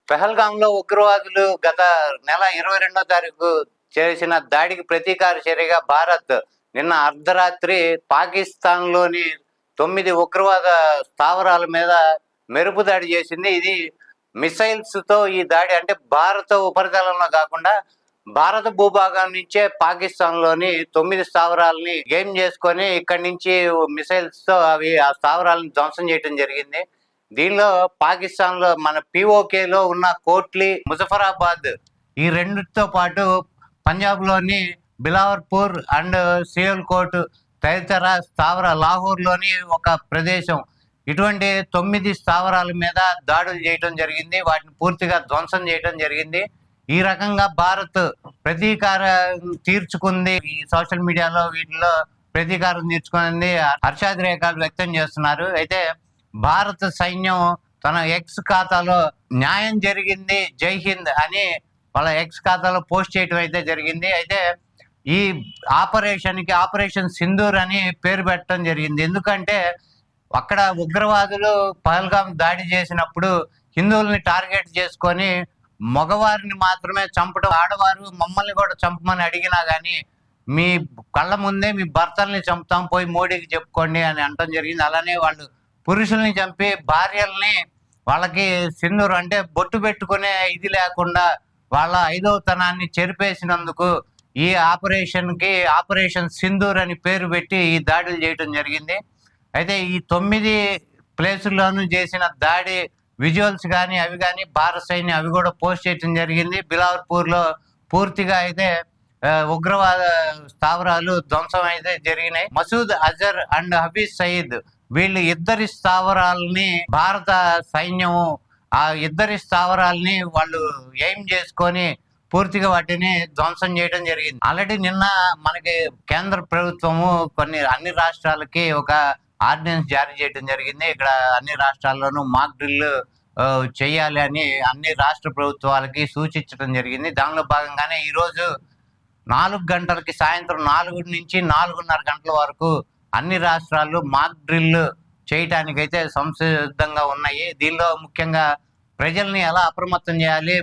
పెహల్గాంలో ఉగ్రవాదులు గత నెల 22వ తారీఖు చేసిన దాడికి ప్రతీకార చర్యగా భారత్ నిన్న అర్ధరాత్రి పాకిస్తాన్లోని 9 ఉగ్రవాద స్థావరాల మీద మెరుపు దాడి చేసింది. ఇది మిసైల్స్తో ఈ దాడి, అంటే భారత ఉపరితలంలో కాకుండా భారత భూభాగం నుంచే పాకిస్తాన్లోని 9 స్థావరాలని గేమ్ చేసుకొని ఇక్కడి నుంచి మిసైల్స్తో ఆ స్థావరాలను ధ్వంసం చేయడం జరిగింది. దీనిలో పాకిస్తాన్లో మన పిఓకేలో ఉన్న కోట్లీ, ముజఫరాబాద్ ఈ రెండిటితో పాటు పంజాబ్లోని బిలావర్పూర్ అండ్ సియాల్కోట్ తదితర లాహోర్లోని ఒక ప్రదేశం, ఇటువంటి 9 స్థావరాల మీద దాడులు చేయడం జరిగింది. వాటిని పూర్తిగా ధ్వంసం చేయడం జరిగింది. ఈ రకంగా భారత్ ప్రతీకారం తీర్చుకుంది. ఈ సోషల్ మీడియాలో వీటిలో ప్రతీకారం తీర్చుకుంది హర్షాతిరేకాలు వ్యక్తం చేస్తున్నారు. అయితే భారత సైన్యం తన ఎక్స్ ఖాతాలో న్యాయం జరిగింది, జై హింద్ అని వాళ్ళ ఎక్స్ ఖాతాలో పోస్ట్ చేయడం అయితే జరిగింది. అయితే ఈ ఆపరేషన్కి ఆపరేషన్ సింధూర్ అని పేరు పెట్టడం జరిగింది. ఎందుకంటే అక్కడ ఉగ్రవాదులు పహల్గాం దాడి చేసినప్పుడు హిందువుల్ని టార్గెట్ చేసుకొని మగవారిని మాత్రమే చంపడం, ఆడవారు మమ్మల్ని కూడా చంపమని అడిగినా కానీ మీ కళ్ళ ముందే మీ భర్తల్ని చంపుతాం, పోయి మోడీకి చెప్పుకోండి అని అనటం జరిగింది. అలానే వాళ్ళు పురుషుల్ని చంపి భార్యల్ని వాళ్ళకి సింధూర్ అంటే బొట్టు పెట్టుకునే ఇది లేకుండా వాళ్ళ ఐదవతనాన్ని చెరిపేసినందుకు ఈ ఆపరేషన్కి ఆపరేషన్ సింధూర్ అని పేరు పెట్టి ఈ దాడులు చేయడం జరిగింది. అయితే ఈ 9 ప్లేసుల్లోనూ చేసిన దాడి విజువల్స్ కానీ అవి కానీ భారత సైన్యం అవి కూడా పోస్ట్ చేయడం జరిగింది. బిలావర్పూర్లో పూర్తిగా అయితే ఉగ్రవాద స్థావరాలు ధ్వంసం అయితే జరిగినాయి. మసూద్ అజర్ అండ్ హఫీజ్ సయీద్ వీళ్ళు ఇద్దరి స్థావరాలని భారత సైన్యం ఆ ఇద్దరి స్థావరాలని వాళ్ళు ఎయిమ్ చేసుకొని పూర్తిగా వాటిని ధ్వంసం చేయడం జరిగింది. ఆల్రెడీ నిన్న మనకి కేంద్ర ప్రభుత్వము అన్ని రాష్ట్రాలకి ఒక ఆర్డినెన్స్ జారీ చేయడం జరిగింది. ఇక్కడ అన్ని రాష్ట్రాల్లోనూ మాక్ డ్రిల్ చేయాలి అని అన్ని రాష్ట్ర ప్రభుత్వాలకి సూచించడం జరిగింది. దానిలో భాగంగానే ఈరోజు 4 గంటలకి, సాయంత్రం 4 నుంచి 4:30 గంటల వరకు అన్ని రాష్ట్రాలు మాక్ డ్రిల్ చేయటానికైతే సంసిద్ధంగా ఉన్నాయి. దీనిలో ముఖ్యంగా ప్రజల్ని ఎలా అప్రమత్తం చేయాలి,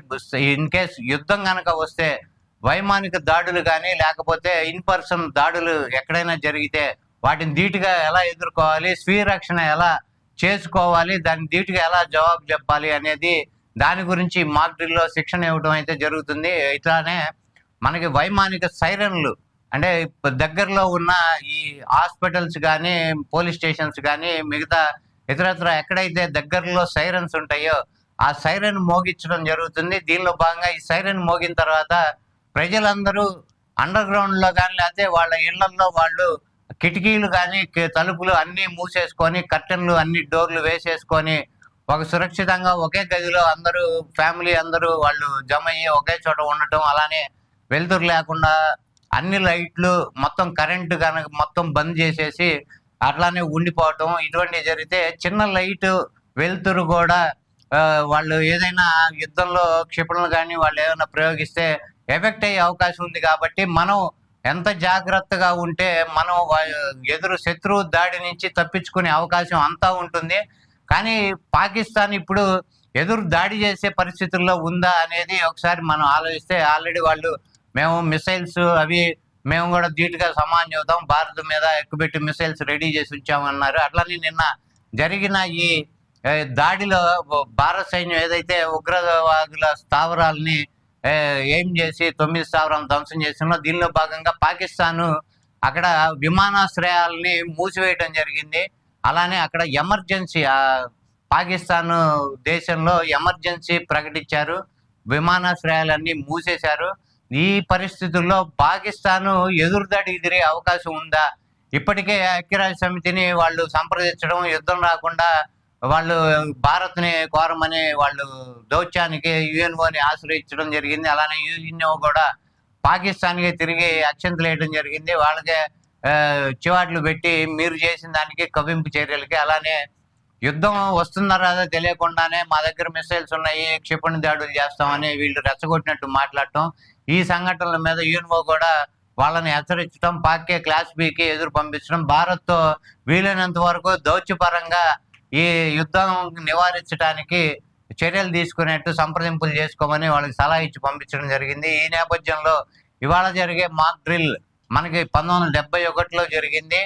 ఇన్ కేస్ యుద్ధం కనుక వస్తే వైమానిక దాడులు కానీ లేకపోతే ఇన్ పర్సన్ దాడులు ఎక్కడైనా జరిగితే వాటిని ధీటుగా ఎలా ఎదుర్కోవాలి, స్వీయ రక్షణ ఎలా చేసుకోవాలి, దాన్ని ధీటుగా ఎలా జవాబు చెప్పాలి అనేది దాని గురించి మాక్ డ్రిల్లో శిక్షణ ఇవ్వడం అయితే జరుగుతుంది. ఇట్లానే మనకి వైమానిక సైరన్లు, అంటే దగ్గరలో ఉన్న ఈ హాస్పిటల్స్ కానీ పోలీస్ స్టేషన్స్ కానీ మిగతా ఇతరత్ర ఎక్కడైతే దగ్గరలో సైరన్స్ ఉంటాయో ఆ సైరన్ మోగించడం జరుగుతుంది. దీనిలో భాగంగా ఈ సైరన్ మోగిన తర్వాత ప్రజలందరూ అండర్ గ్రౌండ్లో కానీ లేకపోతే వాళ్ళ ఇళ్లలో వాళ్ళు కిటికీలు కానీ తలుపులు అన్నీ మూసేసుకొని కర్టెన్లు అన్ని డోర్లు వేసేసుకొని ఒక సురక్షితంగా ఒకే గదిలో అందరూ ఫ్యామిలీ అందరూ వాళ్ళు జమ అయ్యి ఒకే చోట ఉండటం, అలానే వెలుతురు లేకుండా అన్ని లైట్లు మొత్తం కరెంటు కనుక మొత్తం బంద్ చేసేసి అట్లానే ఉండిపోవటం, ఇటువంటివి జరిగితే చిన్న లైట్ వెలుతురు కూడా వాళ్ళు ఏదైనా యుద్ధంలో క్షిపణులు కానీ వాళ్ళు ఏమైనా ప్రయోగిస్తే ఎఫెక్ట్ అయ్యే అవకాశం ఉంది. కాబట్టి మనం ఎంత జాగ్రత్తగా ఉంటే మనం శత్రువు దాడి నుంచి తప్పించుకునే అవకాశం అంతా ఉంటుంది. కానీ పాకిస్తాన్ ఇప్పుడు ఎదురు దాడి చేసే పరిస్థితుల్లో ఉందా అనేది ఒకసారి మనం ఆలోచిస్తే ఆల్రెడీ వాళ్ళు మేము మిసైల్స్ అవి మేము కూడా ధీటుగా సమానం చెబుతాం, భారత్ మీద ఎక్కుపెట్టి మిసైల్స్ రెడీ చేసి ఉంచామన్నారు. అట్లానే నిన్న జరిగిన ఈ దాడిలో భారత సైన్యం ఏదైతే ఉగ్రవాదుల స్థావరాలని ఏం చేసి 9 స్థావరాలను ధ్వంసం చేసిందో దీనిలో భాగంగా పాకిస్తాను అక్కడ విమానాశ్రయాలని మూసివేయడం జరిగింది. అలానే అక్కడ ఎమర్జెన్సీ పాకిస్తాన్ దేశంలో ఎమర్జెన్సీ ప్రకటించారు, విమానాశ్రయాలన్నీ మూసేశారు. ఈ పరిస్థితుల్లో పాకిస్తాను ఎదురుదాడికి తిరిగే అవకాశం ఉందా? ఇప్పటికే ఐక్యరాజ్య సమితిని వాళ్ళు సంప్రదించడం, యుద్ధం రాకుండా వాళ్ళు భారత్ని కోరమని వాళ్ళు దౌత్యానికి యుఎన్ఓని ఆశ్రయించడం జరిగింది. అలానే యుఎన్ఓ కూడా పాకిస్తాన్కి తిరిగి అక్షంతలు వేయడం జరిగింది. వాళ్ళకే చివాట్లు పెట్టి మీరు చేసిన దానికి కవింపు చర్యలకి, అలానే యుద్ధం వస్తుందా రాదో తెలియకుండానే మా దగ్గర మిసైల్స్ ఉన్నాయి, క్షిపణి దాడులు చేస్తామని వీళ్ళు రెచ్చగొట్టినట్టు మాట్లాడటం, ఈ సంఘటనల మీద యుఎన్ఓ కూడా వాళ్ళని హెచ్చరించడం, పాక్కే క్లాస్ బికి ఎదురు పంపించడం, భారత్తో వీలైనంత వరకు దౌత్యపరంగా ఈ యుద్ధం నివారించడానికి చర్యలు తీసుకునేట్టు సంప్రదింపులు చేసుకోమని వాళ్ళకి సలహా ఇచ్చి పంపించడం జరిగింది. ఈ నేపథ్యంలో ఇవాళ జరిగే మాక్ డ్రిల్ మనకి 1971లో జరిగింది.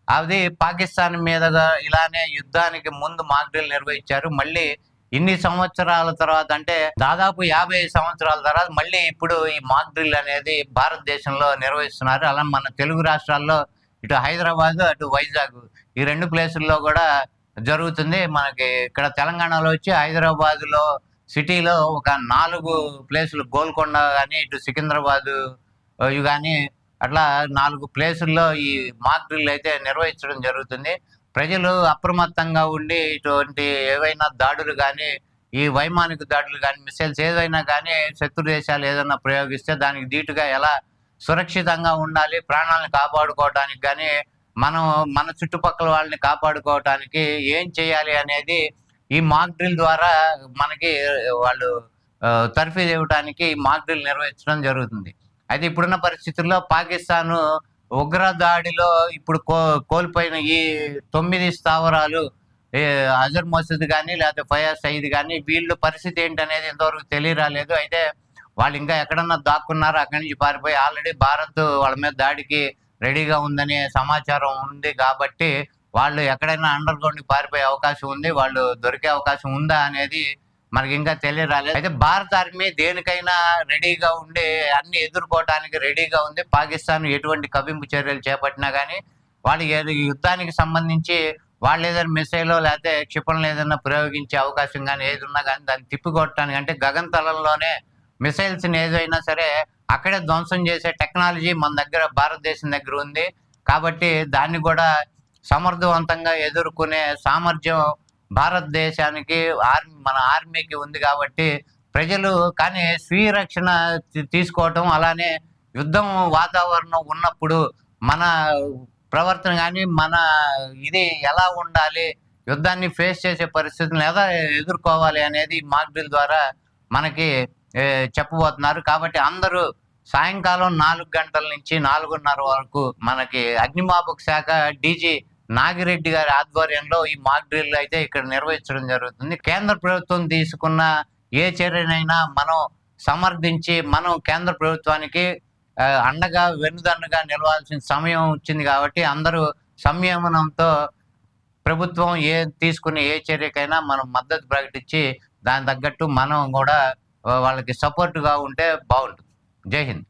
అది పాకిస్తాన్ మీదుగా ఇలానే యుద్ధానికి ముందు మాక్ డ్రిల్ నిర్వహించారు. మళ్ళీ ఇన్ని సంవత్సరాల తర్వాత, అంటే దాదాపు 50 సంవత్సరాల తర్వాత మళ్ళీ ఇప్పుడు ఈ మాక్ డ్రిల్ అనేది భారతదేశంలో నిర్వహిస్తున్నారు. అలా మన తెలుగు రాష్ట్రాల్లో ఇటు హైదరాబాద్, అటు వైజాగ్ ఈ 2 ప్లేసుల్లో కూడా జరుగుతుంది. మనకి ఇక్కడ తెలంగాణలో వచ్చి హైదరాబాద్లో సిటీలో ఒక 4 ప్లేసులు, గోల్కొండ కానీ, ఇటు సికింద్రాబాద్ ఇవి కానీ, అట్లా 4 ప్లేసుల్లో ఈ మాక్ డ్రిల్ అయితే నిర్వహించడం జరుగుతుంది. ప్రజలు అప్రమత్తంగా ఉండి ఇటువంటి ఏవైనా దాడులు కానీ, ఈ వైమానిక దాడులు కానీ, మిసైల్స్ ఏదైనా కానీ శత్రు దేశాలు ఏదైనా ప్రయోగిస్తే దానికి ధీటుగా ఎలా సురక్షితంగా ఉండాలి, ప్రాణాలను కాపాడుకోవడానికి కానీ, మనం మన చుట్టుపక్కల వాళ్ళని కాపాడుకోవటానికి ఏం చేయాలి అనేది ఈ మాక్ డ్రిల్ ద్వారా మనకి వాళ్ళు తర్ఫీదు ఇవ్వడానికి మాక్ డ్రిల్ నిర్వహించడం జరుగుతుంది. అయితే ఇప్పుడున్న పరిస్థితుల్లో పాకిస్తాన్ ఉగ్ర దాడిలో ఇప్పుడు కోల్పోయిన ఈ 9 స్థావరాలు, అజర్ మసూద్ కానీ లేకపోతే ఫయాజ్ సయీద్ కానీ, వీళ్ళు పరిస్థితి ఏంటనేది ఇంతవరకు తెలియరాలేదు. అయితే వాళ్ళు ఇంకా ఎక్కడన్నా దాక్కున్నారో అక్కడి నుంచి పారిపోయి ఆల్రెడీ భారత్ వాళ్ళ మీద దాడికి రెడీగా ఉందనే సమాచారం ఉంది. కాబట్టి వాళ్ళు ఎక్కడైనా అండర్ గ్రౌండ్కి పారిపోయే అవకాశం ఉంది. వాళ్ళు దొరికే అవకాశం ఉందా అనేది మనకి ఇంకా తెలియరాలేదు. అయితే భారత ఆర్మీ దేనికైనా రెడీగా ఉండి అన్ని ఎదుర్కోవడానికి రెడీగా ఉంది. పాకిస్తాన్ ఎటువంటి కవ్వింపు చర్యలు చేపట్టినా కానీ, వాళ్ళు యుద్ధానికి సంబంధించి వాళ్ళు ఏదైనా మిసైల్ లేకపోతే క్షిపణులు ఏదైనా ప్రయోగించే అవకాశం కానీ ఏది ఉన్నా కానీ దాన్ని తిప్పికొట్టడానికి, అంటే గగనతలంలోనే మిసైల్స్ ఏదైనా సరే అక్కడే ధ్వంసం చేసే టెక్నాలజీ మన దగ్గర, భారతదేశం దగ్గర ఉంది. కాబట్టి దాన్ని కూడా సమర్థవంతంగా ఎదుర్కొనే సామర్థ్యం భారతదేశానికి, మన ఆర్మీకి ఉంది. కాబట్టి ప్రజలు కానీ స్వీయ రక్షణ తీసుకోవటం, అలానే యుద్ధం వాతావరణం ఉన్నప్పుడు మన ప్రవర్తన కానీ, మన ఇది ఎలా ఉండాలి, యుద్ధాన్ని ఫేస్ చేసే పరిస్థితులను ఎలా ఎదుర్కోవాలి అనేది మాక్ డ్రిల్ ద్వారా మనకి చెప్పబోతున్నారు. కాబట్టి అందరూ సాయంకాలం 4 గంటల నుంచి 4:30 వరకు మనకి అగ్నిమాపక శాఖ డీజీ నాగిరెడ్డి గారి ఆధ్వర్యంలో ఈ మాక్ డ్రిల్ అయితే ఇక్కడ నిర్వహించడం జరుగుతుంది. కేంద్ర ప్రభుత్వం తీసుకున్న ఏ చర్యనైనా మనం సమర్థించి మనం కేంద్ర ప్రభుత్వానికి అండగా, వెన్నుదన్నుగా నిలవాల్సిన సమయం వచ్చింది. కాబట్టి అందరూ సంయమనంతో ప్రభుత్వం తీసుకునే ఏ చర్యకైనా మనం మద్దతు ప్రకటించి దాని తగ్గట్టు మనం కూడా వాళ్ళకి సపోర్టుగా ఉంటే బాగుంటుంది. జై హింద్.